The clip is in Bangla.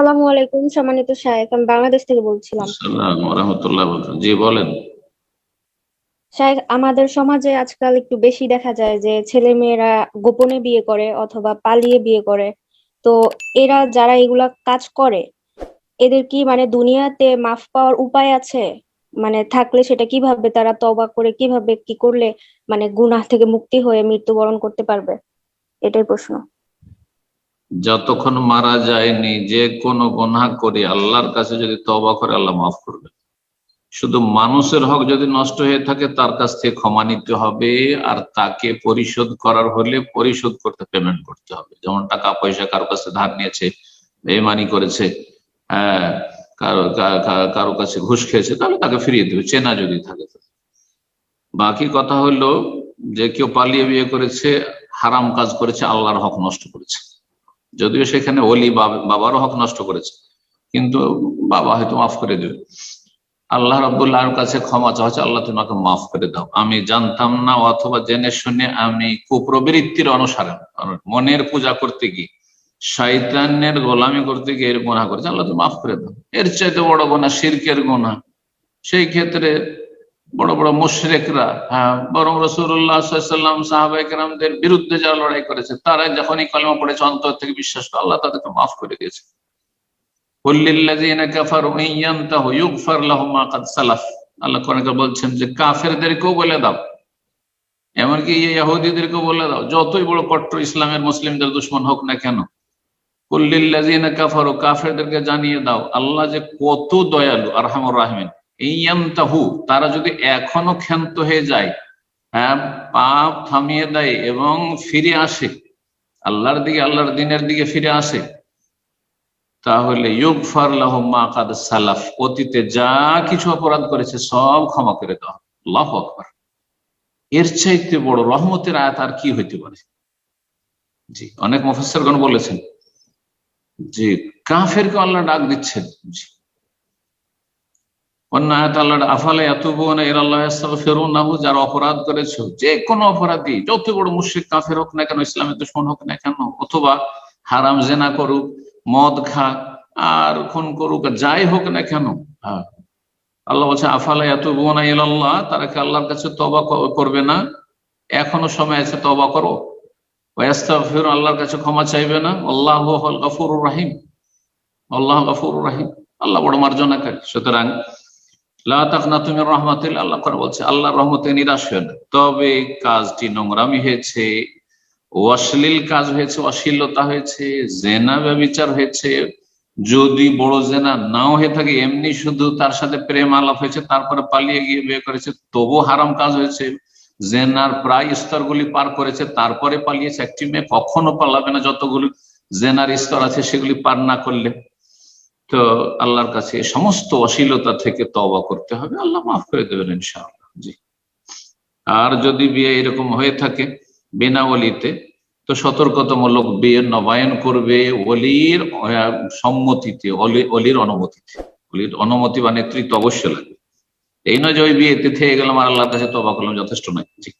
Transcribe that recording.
আসসালামু আলাইকুম সম্মানিত শায়েখ, আমি বাংলাদেশ থেকে বলছিলাম। আসসালাম রাহমাতুল্লাহ বলছেন, জি বলেন। শায়েখ, আমাদের সমাজে আজকাল একটু বেশি দেখা যায় যে ছেলে মেয়েরা গোপনে বিয়ে করে অথবা পালিয়ে বিয়ে করে। তো এরা যারা এগুলা কাজ করে, এদের কি মানে দুনিয়াতে মাফ পাওয়ার উপায় আছে? মানে থাকলে সেটা কিভাবে তারা তওবা করে, কিভাবে কি করলে মানে গুনাহ থেকে মুক্তি হয়ে মৃত্যুবরণ করতে পারবে? এটাই প্রশ্ন। যতক্ষণ মারা যায়নি যে কোনো গুনাহ করে আল্লাহর কাছে যদি তওবা করে আল্লাহ মাফ করবে। শুধু মানুষের হক যদি নষ্ট হয়ে থাকে তার কাছ থেকে ক্ষমা নিতে হবে, আর তাকে পরিশোধ করার হলে পরিশোধ করতে পেমেন্ট করতে হবে। যেমন টাকা পয়সা কারো কাছে ধার নিয়েছে, বেইমানি করেছে, হ্যাঁ, কারো কাছে ঘুষ খেয়েছে, তাহলে তাকে ফিরিয়ে দেবে, চেনা যদি থাকে। বাকি কথা হলো যে কেউ পালিয়ে বিয়ে করেছে, হারাম কাজ করেছে, আল্লাহর হক নষ্ট করেছে। যদিও সেখানে ওলি বাবারও হক নষ্ট করেছে, কিন্তু বাবা হয়তো মাফ করে দেবে। আল্লাহ রাব্বুল্লাহর কাছে ক্ষমা চাওয়া, আল্লাহ তোমাকে মাফ করে দাও, আমি জানতাম না, অথবা জেনে শুনে আমি কুপ্রবৃত্তির অনুসারে মনের পূজা করতে গিয়ে, শয়তানের গোলামি করতে গিয়ে এর গুনাহ করেছে, আল্লাহ তুমি মাফ করে দাও। এর চাইতে বড় গুনাহ শিরকের গুনাহ। সেই ক্ষেত্রে বড় বড় মুশরিকরা, হ্যাঁ, বরং রাসূলুল্লাহ সাল্লাল্লাহু আলাইহি ওয়াসাল্লাম সাহাবায়ে কেরামদের বিরুদ্ধে যারা লড়াই করেছে, তারা যখনই কালেমা পড়েছে, অন্তর থেকে বিশ্বাস করে, আল্লাহ তাদেরকে মাফ করে দিয়েছে। কুল লিল্লাযিনা কাফারু ইন ইয়ানতাহু ইউগফার লাহুম মা কাদ সালাফ। আল্লাহ কোরআনে বলছেন যে কাফেরদেরকেও বলে দাও, এমনকি ইহুদিদেরকেও বলে দাও, যতই বড় কট্টর ইসলামের মুসলিমদের দুশমন হোক না কেন, কুল লিল্লাযিনা কাফারু, কাফেরদেরকে জানিয়ে দাও আল্লাহ যে কত দয়ালু, আরহামুর রাহিমিন। ইয়ানতাহু, তারা যদি এখনো ক্ষান্ত হয়ে যায়, হ্যাঁ, পাপ থামিয়ে দেয় এবং ফিরে আসে আল্লাহর দিকে, আল্লাহর দিনের দিকে ফিরে আসে, তাহলে ইউগফার লাহুম মা কাদ সালাফ, অতীতে যা কিছু অপরাধ করেছে সব ক্ষমা করে দেওয়া। আল্লাহু আকবার। এর চাইতে বড় রহমতের আয়াত আর কি হইতে পারে? জি, অনেক মুফাসসিরগণ বলেছেন যে কাফেরকে আল্লাহ ডাক দিচ্ছেন। জি, অন্য আয়াত আল্লাহ আফালা ইয়াতুবুনা ইলাল্লাহি ইস্তাগফিরুনাহু, যারা অপরাধ করেছো, যে কোনো অপরাধী, যত বড় মুশরিক কাফের হোক না কেন, ইসলামের দুশমন হোক না কেন, অথবা হারাম জেনা করুক, মদ খাক, আর খুন করুক, যাই হোক না কেন, হ্যাঁ, আল্লাহ বলছে আফালা ইয়াতুবুনা ইলাল্লাহ, তারা কি আল্লাহর কাছে তওবা করবে না? এখনো সময় আছে, তওবা করো। ওয়া ইস্তাগফিরু, আল্লাহর কাছে ক্ষমা চাইবে না। আল্লাহু হুল গফুরুর রহিম, আল্লাহ গফুরুর রহিম, আল্লাহ বড় মার্জনাকারী। সুতরাং লা তাকনাতু মির রাহমাতিল্লাহ, আল্লাহ করে বলছে আল্লাহর রহমতে নিরাশ হয়ে না। তবে কাজটি নোংরামি হয়েছে, অশ্লীল কাজ হয়েছে, অশ্লীলতা হয়েছে, জেনা ব্যভিচার হয়েছে। যদি বড় জেনা নাও হয়ে থাকে, এমনি শুধু তার সাথে প্রেম আলাপ হয়েছে, তারপরে পালিয়ে গিয়ে বিয়ে করেছে, তবু হারাম কাজ হয়েছে। জেনার প্রায় স্তরগুলি পার করেছে, তারপরে পালিয়েছে। একটি মেয়ে কখনো পালাবে না যতগুলি জেনার স্তর আছে সেগুলি পার না করলে। তো আল্লাহর কাছে সমস্ত অশ্লীলতা থেকে তওবা করতে হবে, আল্লাহ মাফ করে দেবেন ইনশাআল্লাহ। জি। আর যদি বিয়ে এরকম হয়ে থাকে বিনা ওলিতে, তো সতর্কতামূলক বিয়ে নবায়ন করবে ওলির সম্মতিতে, অলির অনুমতিতে। অলির অনুমতি বা নেতৃত্ব অবশ্যই লাগবে। এই নয় যে ওই বিয়েতে থেকে গেলাম আর আল্লাহর কাছে তওবা করলাম, যথেষ্ট নয়। জি।